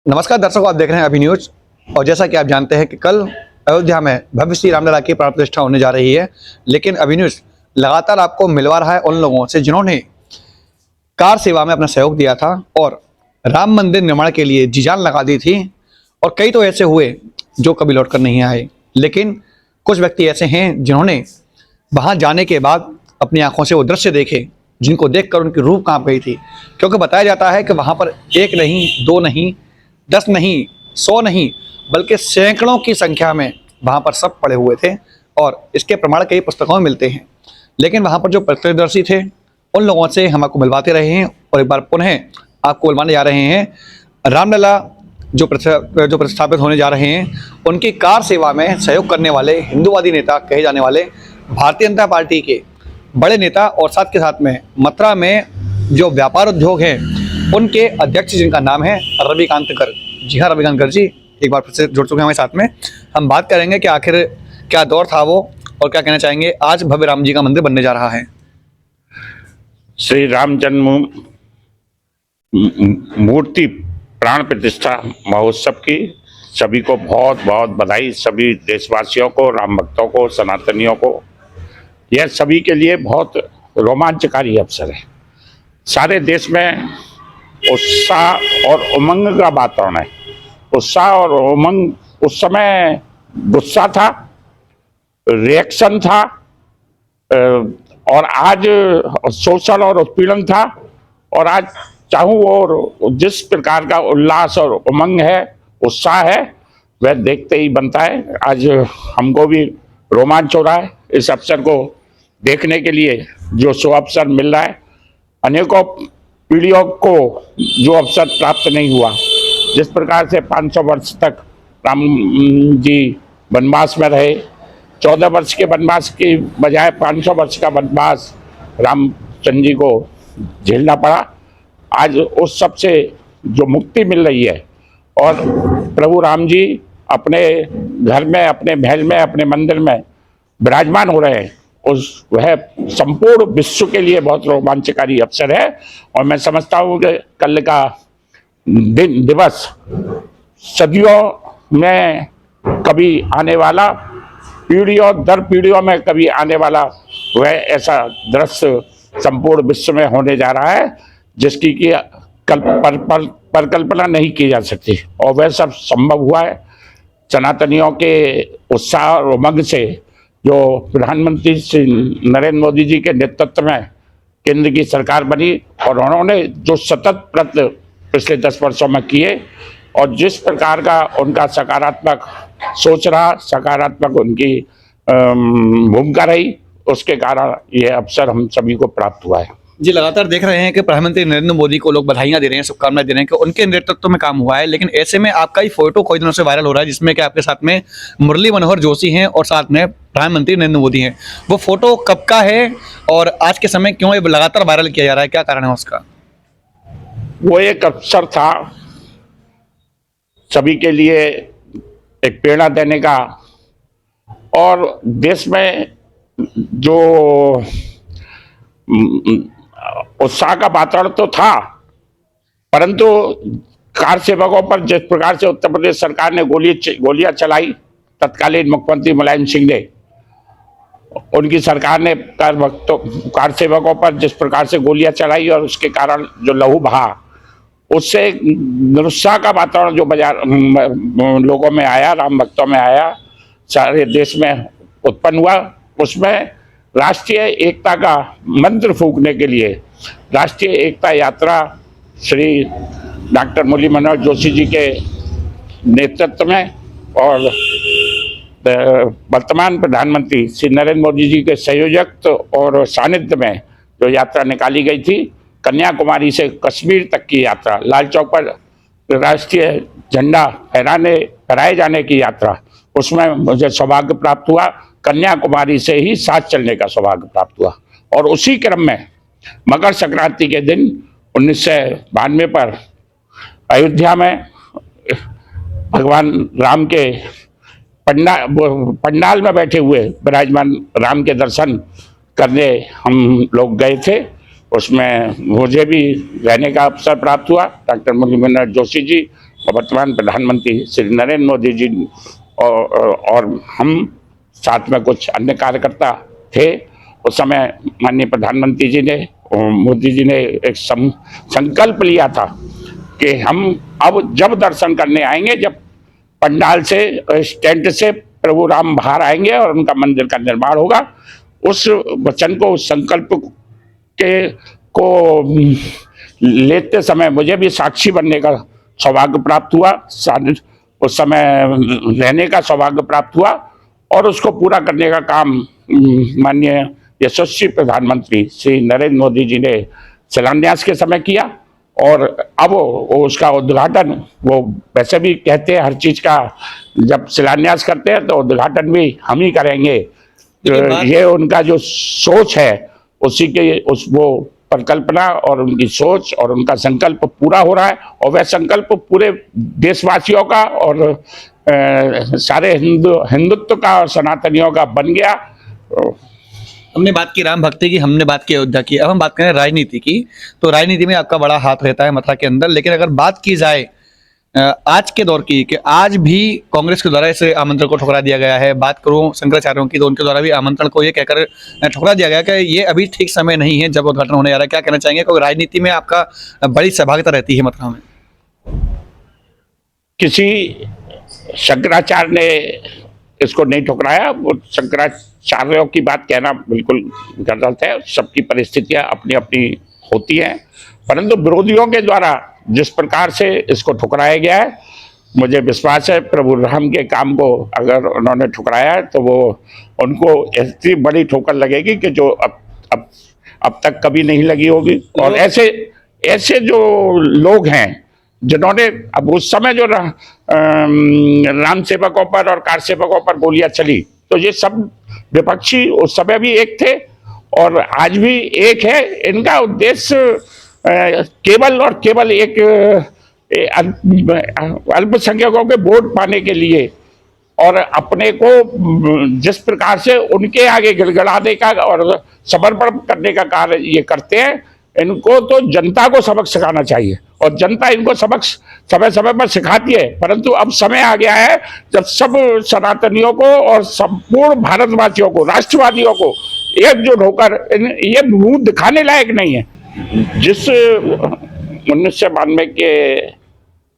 नमस्कार दर्शकों, आप देख रहे हैं अभी न्यूज। और जैसा कि आप जानते हैं कि कल अयोध्या में भव्य श्री रामलला की प्राण प्रतिष्ठा होने जा रही है, लेकिन अभी न्यूज लगातार आपको मिलवा रहा है उन लोगों से जिन्होंने कार सेवा में अपना सहयोग दिया था और राम मंदिर निर्माण के लिए जी जान लगा दी थी। और कई तो ऐसे हुए जो कभी लौटकर नहीं आए, लेकिन कुछ व्यक्ति ऐसे हैं जिन्होंने वहां जाने के बाद अपनी आंखों से वो दृश्य देखे जिनको देखकर उनकी रूह कांप गई थी। क्योंकि बताया जाता है कि वहां पर एक नहीं, दो नहीं, 10 नहीं, 100 नहीं, बल्कि सैकड़ों की संख्या में वहां पर सब पड़े हुए थे और इसके प्रमाण कई पुस्तकों में मिलते हैं। लेकिन वहां पर जो प्रत्यक्षदर्शी थे उन लोगों से हम आपको मिलवाते रहे हैं और एक बार पुनः आपको मिलवाने जा रहे हैं रामलला जो प्रतिष्ठापित होने जा रहे हैं, उनकी कार सेवा में सहयोग करने वाले हिंदूवादी नेता कहे जाने वाले भारतीय जनता पार्टी के बड़े नेता और साथ के साथ में मथुरा में जो व्यापार उद्योग है उनके अध्यक्ष जिनका नाम है रविकांत गर्ग। जी हाँ, रविकांत गर्ग जी एक बार फिर से जुड़ चुके हैं हमारे साथ में। हम बात करेंगे कि आखिर क्या दौर था वो और क्या कहना चाहेंगे आज भव्य राम जी का मंदिर बनने जा रहा है। श्री राम जन्म मूर्ति प्राण प्रतिष्ठा महोत्सव की सभी को बहुत बहुत बधाई। सभी देशवासियों को, राम भक्तों को, सनातनियों को यह सभी के लिए बहुत रोमांचकारी अवसर है। सारे देश में उत्साह और उमंग का वातावरण है। उत्साह और उमंग, उस समय गुस्सा था, रिएक्शन था और आज शोषण और उत्पीड़न था। और आज चाहूँ और जिस प्रकार का उल्लास और उमंग है, उत्साह है, वह देखते ही बनता है। आज हमको भी रोमांच हो रहा है इस अवसर को देखने के लिए जो अवसर मिल रहा है। अनेकों पीढ़ियों को जो अवसर प्राप्त नहीं हुआ, जिस प्रकार से 500 वर्ष तक राम जी वनवास में रहे, 14 वर्ष के वनवास की बजाय 500 वर्ष का वनवास रामचंद्र जी को झेलना पड़ा। आज उस सब से जो मुक्ति मिल रही है और प्रभु राम जी अपने घर में, अपने महल में, अपने मंदिर में विराजमान हो रहे हैं, उस वह संपूर्ण विश्व के लिए बहुत रोमांचकारी अवसर है। और मैं समझता हूँ कि कल का दिवस सदियों में कभी आने वाला, पीढ़ियों दर पीढ़ियों में कभी आने वाला वह ऐसा दृश्य संपूर्ण विश्व में होने जा रहा है जिसकी कि परिकल्पना नहीं की जा सकती। और वह सब संभव हुआ है सनातनियों के उत्साह और उमंग से, जो प्रधानमंत्री श्री नरेंद्र मोदी जी के नेतृत्व में केंद्र की सरकार बनी और उन्होंने जो सतत प्रयत्न पिछले 10 वर्षों में किए और जिस प्रकार का उनका सकारात्मक सोच रहा, सकारात्मक उनकी भूमिका रही, उसके कारण यह अवसर हम सभी को प्राप्त हुआ है। जी, लगातार देख रहे हैं कि प्रधानमंत्री नरेंद्र मोदी को लोग बधाइयां दे रहे हैं, शुभकामनाएं दे रहे हैं कि उनके नेतृत्व में काम हुआ है। लेकिन ऐसे में आपका ही फोटो कई दिनों से वायरल हो रहा है जिसमें कि आपके साथ में मुरली मनोहर जोशी हैं और साथ में प्रधानमंत्री नरेंद्र मोदी हैं। वो फोटो कब का है और आज के समय क्यों ये लगातार वायरल किया जा रहा है, क्या कारण है उसका? वो एक अवसर था सभी के लिए एक प्रेरणा देने का और देश में जो उत्साह का वातावरण तो था, परंतु कार सेवकों पर जिस प्रकार से उत्तर प्रदेश सरकार ने गोलियां चलाई, तत्कालीन मुख्यमंत्री मुलायम सिंह ने, उनकी सरकार ने कार सेवकों पर जिस प्रकार से गोलियां चलाई और उसके कारण जो लहू बहा, उससे निरुत्साह का वातावरण जो बाजार लोगों में आया, राम भक्तों में आया, सारे देश में उत्पन्न हुआ। उसमें राष्ट्रीय एकता का मंत्र फूंकने के लिए राष्ट्रीय एकता यात्रा श्री डॉक्टर मुरली मनोहर जोशी जी के नेतृत्व में और वर्तमान प्रधानमंत्री श्री नरेंद्र मोदी जी के संयोजक और सानिध्य में जो यात्रा निकाली गई थी, कन्याकुमारी से कश्मीर तक की यात्रा, लाल चौक पर राष्ट्रीय झंडा फहराए जाने की यात्रा, उसमें मुझे सौभाग्य प्राप्त हुआ। कन्याकुमारी से ही साथ चलने का सौभाग्य प्राप्त हुआ और उसी क्रम में मकर संक्रांति के दिन 1992 पर अयोध्या में भगवान राम के पंडाल में बैठे हुए विराजमान राम के दर्शन करने हम लोग गए थे। उसमें मुझे भी रहने का अवसर प्राप्त हुआ। डॉक्टर मुरली मनोहर जोशी जी वर्तमान प्रधानमंत्री श्री नरेंद्र मोदी जी और हम साथ में कुछ अन्य कार्यकर्ता थे। उस समय माननीय प्रधानमंत्री जी ने, मोदी जी ने एक संकल्प लिया था कि हम अब जब दर्शन करने आएंगे, जब पंडाल से, टेंट से प्रभु राम बाहर आएंगे और उनका मंदिर का निर्माण होगा। उस वचन को, उस संकल्प को लेते समय मुझे भी साक्षी बनने का सौभाग्य प्राप्त हुआ, उस समय रहने का सौभाग्य प्राप्त हुआ और उसको पूरा करने का काम माननीय यशस्वी प्रधानमंत्री श्री नरेंद्र मोदी जी ने शिलान्यास के समय किया। और अब उसका उद्घाटन, वो वैसे भी कहते हैं हर चीज का जब शिलान्यास करते हैं तो उद्घाटन भी हम ही करेंगे। ये उनका जो सोच है उसी के वो परिकल्पना और उनकी सोच और उनका संकल्प पूरा हो रहा है। और वह संकल्प पूरे देशवासियों का और सारे हिंदुत्व का और सनातनियों का बन गया। हमने बात की राम भक्ति की, हमने बात की अयोध्या की, अब हम बात करें राजनीति की। तो राजनीति में आपका बड़ा हाथ रहता है मथुरा के अंदर, लेकिन अगर बात की जाए आज के दौर की, कि आज भी कांग्रेस के द्वारा इस आमंत्रण को ठुकरा दिया गया है। बात करूं शंकराचार्यों की, तो उनके द्वारा भी आमंत्रण को ये कहकर ठुकरा दिया गया कि ये अभी ठीक समय नहीं है जब उद्घाटन होने जा रहा है। क्या कहना चाहेंगे, क्योंकि राजनीति में आपका बड़ी सहभागिता रहती है मथुरा में? किसी शंकराचार्य ने इसको नहीं ठुकराया। वो शंकराचार्यों की बात कहना बिल्कुल गलत है। सबकी परिस्थितियां अपनी अपनी होती हैं, परंतु विरोधियों के द्वारा जिस प्रकार से इसको ठुकराया गया है, मुझे विश्वास है प्रभु राम के काम को अगर उन्होंने ठुकराया है तो वो उनको इतनी बड़ी ठोकर लगेगी कि जो अब तक कभी नहीं लगी होगी। और ऐसे जो लोग हैं जिन्होंने अब उस समय जो राम सेवकों पर और कार सेवकों पर गोलियां चली, तो ये सब विपक्षी उस समय भी एक थे और आज भी एक है। इनका उद्देश्य केवल और केवल एक अल्पसंख्यकों के वोट पाने के लिए और अपने को जिस प्रकार से उनके आगे गिड़गिड़ाने का और समर्पण करने का कार्य ये करते हैं, इनको तो जनता को सबक सिखाना चाहिए और जनता इनको सबक समय समय पर सिखाती है। परंतु अब समय आ गया है जब सब सनातनियों को और संपूर्ण भारतवासियों को, राष्ट्रवादियों को एकजुट होकर ये मुंह दिखाने लायक नहीं है। जिस 1992 के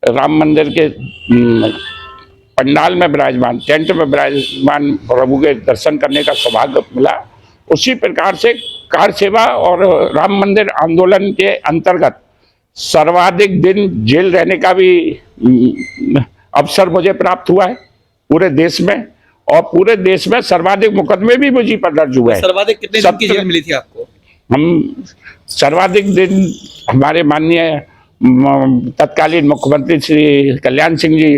राम मंदिर के पंडाल में विराजमान, टेंट में विराजमान प्रभु के दर्शन करने का सौभाग्य मिला, उसी प्रकार से कार सेवा और राम मंदिर आंदोलन के अंतर्गत सर्वाधिक दिन जेल रहने का भी अवसर मुझे प्राप्त हुआ है पूरे देश में। और पूरे देश में सर्वाधिक मुकदमे भी मुझे पर दर्ज हुए हैं। सर्वाधिक कितने दिन की जेल मिली थी आपको? हम सर्वाधिक दिन हमारे माननीय तत्कालीन मुख्यमंत्री श्री कल्याण सिंह जी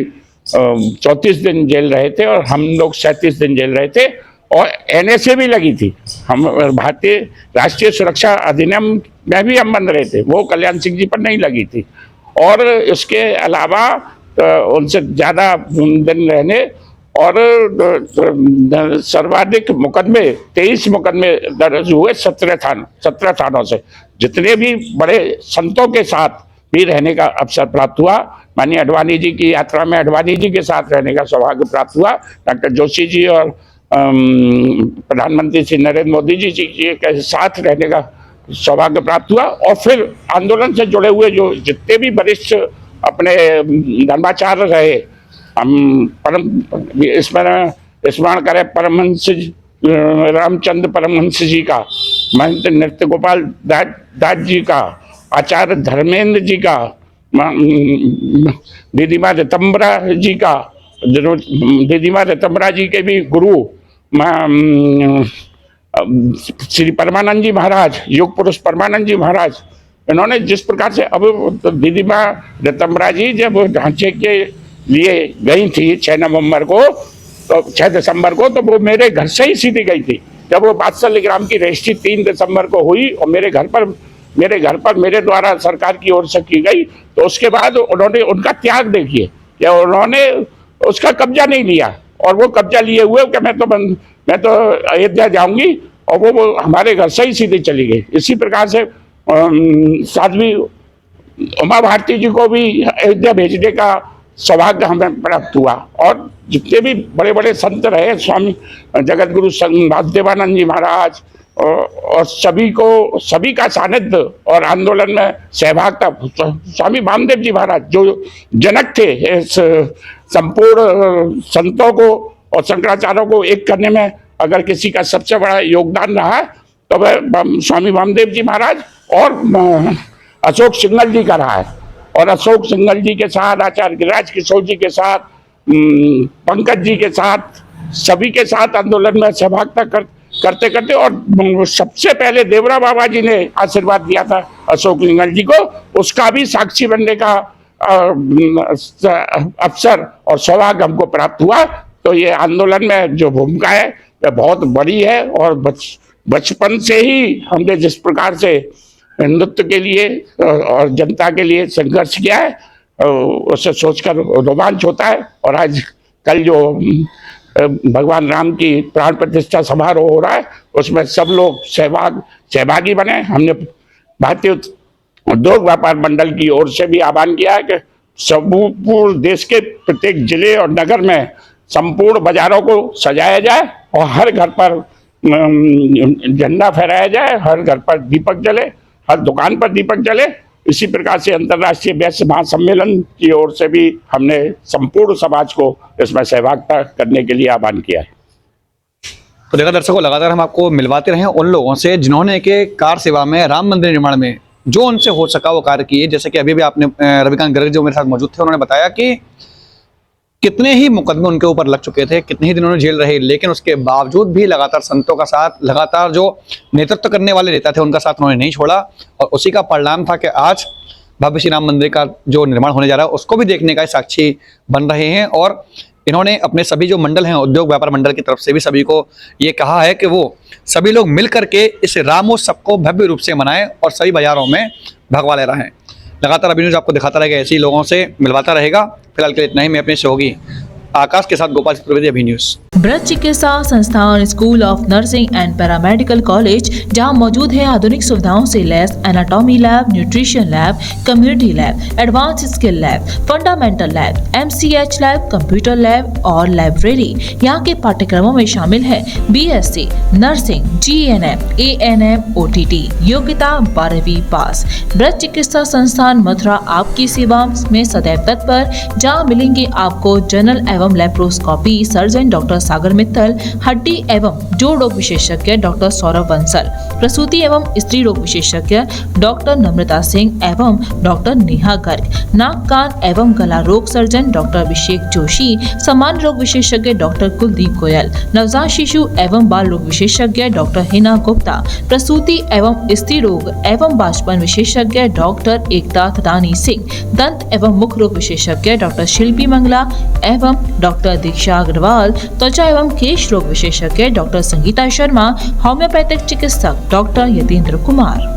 34 दिन जेल रहे थे और हम लोग 37 दिन जेल रहे थे। और NSA भी लगी थी, हम भारतीय राष्ट्रीय सुरक्षा अधिनियम में भी हम बंद रहे थे, वो कल्याण सिंह जी पर नहीं लगी थी। और इसके अलावा उनसे ज़्यादा दिन रहने और सर्वाधिक मुकदमे 23 मुकदमे दर्ज हुए 17 थानों से। जितने भी बड़े संतों के साथ भी रहने का अवसर प्राप्त हुआ। माननीय अडवाणी जी की यात्रा में अडवाणी जी के साथ रहने का सौभाग्य प्राप्त हुआ। डॉक्टर जोशी जी और प्रधानमंत्री श्री नरेंद्र मोदी जी के साथ रहने का सौभाग्य प्राप्त हुआ। और फिर आंदोलन से जुड़े हुए जो जितने भी वरिष्ठ अपने धर्माचार्य रहे, हम स्मरण करें परमहंस रामचंद्र परमहंस जी का, महंत नृत्य गोपाल दास जी का, आचार्य धर्मेंद्र जी का, दीदीमा रितंबरा जी का, दीदीमा रितंबरा जी के भी गुरु श्री परमानंद जी महाराज, योग पुरुष परमानंद जी महाराज, इन्होंने जिस प्रकार से अब दीदीमा रितंबरा जी जब ढांचे के लिए गई थी 6 नवंबर को, तो 6 दिसंबर को, तो वो मेरे घर से ही सीधी गई थी। जब वो बात्सल्यग्राम की रजिस्ट्री 3 दिसंबर को हुई और मेरे घर पर मेरे द्वारा सरकार की ओर से की गई, तो उसके बाद उन्होंने उनका त्याग देखिए कि उन्होंने उसका कब्जा नहीं लिया और वो कब्जा लिए हुए कि मैं तो अयोध्या जाऊंगी, और वो हमारे घर से ही सीधे चली गई। इसी प्रकार से साध्वी उमा भारती जी को भी अयोध्या भेजने का सौभाग्य हमें प्राप्त हुआ। और जितने भी बड़े बड़े संत रहे, स्वामी जगत गुरु वासुदेवानंद जी महाराज और सभी का सानिध्य और आंदोलन में सहभागिता, स्वामी वामदेव जी महाराज जो जनक थे इस संपूर्ण संतों को और शंकराचार्यों को एक करने में, अगर किसी का सबसे बड़ा योगदान रहा है तो वह स्वामी वामदेव जी महाराज और अशोक सिंघल जी का रहा है। और अशोक सिंघल जी के साथ, आचार्य गिरिराज किशोर जी के साथ, पंकज जी के साथ, सभी के साथ आंदोलन में सहभागिता करते करते, और सबसे पहले देवरा बाबा जी ने आशीर्वाद दिया था अशोक सिंघल जी को, उसका भी साक्षी बनने का अवसर और सौभाग्य हमको प्राप्त हुआ। तो ये आंदोलन में जो भूमिका है वह बहुत बड़ी है। और बचपन से ही हमने जिस प्रकार से हिंदुत्व के लिए और जनता के लिए संघर्ष किया है, उसे सोचकर रोमांच होता है। और आज कल जो भगवान राम की प्राण प्रतिष्ठा समारोह हो रहा है, उसमें सब लोग सहभागी बने। हमने भारतीय उद्योग व्यापार मंडल की ओर से भी आह्वान किया है कि संपूर्ण देश के प्रत्येक जिले और नगर में संपूर्ण बाजारों को सजाया जाए और हर घर पर झंडा फहराया जाए, हर घर पर दीपक जले, हर दुकान पर दीपक जले। इसी प्रकार से अंतर्राष्ट्रीय वैश्य महासम्मेलन की ओर से भी हमने संपूर्ण समाज को इसमें सहभागिता करने के लिए आह्वान किया है। तो देखा दर्शकों, लगातार हम आपको मिलवाते रहे उन लोगों से जिन्होंने के कार सेवा में, राम मंदिर निर्माण में जो उनसे हो सका वो कार्य किए। जैसे कि अभी भी आपने रविकांत गर्ग जो मेरे साथ मौजूद थे, उन्होंने बताया कि कितने ही मुकदमे उनके ऊपर लग चुके थे, कितने ही दिन उन्होंने जेल रहे, लेकिन उसके बावजूद भी लगातार संतों का साथ, लगातार जो नेतृत्व करने वाले नेता थे उनका साथ उन्होंने नहीं छोड़ा। और उसी का परिणाम था कि आज भव्य श्री राम मंदिर का जो निर्माण होने जा रहा है उसको भी देखने का साक्षी बन रहे हैं। और इन्होंने अपने सभी जो मंडल हैं, उद्योग व्यापार मंडल की तरफ से भी सभी को ये कहा है कि वो सभी लोग मिल करके इस रामोत्सव को भव्य रूप से मनाएं और सभी बाजारों में भगवा ले रहें। लगातार अभी न्यूज़ आपको दिखाता रहेगा, ऐसे ही लोगों से मिलवाता रहेगा। फिलहाल के लिए इतना ही। मैं अपने सहयोगी आकाश के साथ गोपाल चतुर्वेदी, अभी news. Braj Chikitsa Sansthan school of nursing and paramedical college, जहां मौजूद है आधुनिक सुविधाओं से लैस anatomy lab, nutrition lab, community lab, advance skill lab, fundamental lab, MCH lab, computer lab और लाइब्रेरी। यहाँ के पाठ्यक्रमों में शामिल है BSc nursing, GNM, ANM, OTT, योग्यता 12वीं पास। ब्रज चिकित्सा संस्थान मथुरा आपकी सेवा में सदैव तत्पर, जहाँ मिलेंगे आपको जनरल एवं लेप्रोस्कोपी सर्जन डॉक्टर सागर मित्तल, हड्डी एवं जोड़ रोग विशेषज्ञ डॉक्टर सौरभ बंसल, प्रसूति एवं स्त्री रोग विशेषज्ञ डॉक्टर नम्रता सिंह एवं डॉक्टर नेहा गर्ग, नाक कान एवं गला रोग सर्जन डॉक्टर अभिषेक जोशी, सामान्य रोग विशेषज्ञ डॉक्टर कुलदीप गोयल, नवजात शिशु एवं बाल रोग विशेषज्ञ डॉक्टर हिना गुप्ता, प्रसूति एवं स्त्री रोग एवं बाष्पन विशेषज्ञ डॉक्टर एकता थदानी सिंह, दंत एवं मुख रोग विशेषज्ञ डॉक्टर शिल्पी मंगला एवं डॉक्टर दीक्षा अग्रवाल, त्वचा एवं केश रोग विशेषज्ञ डॉक्टर संगीता शर्मा, होम्योपैथिक चिकित्सक डॉक्टर यतीन्द्र कुमार।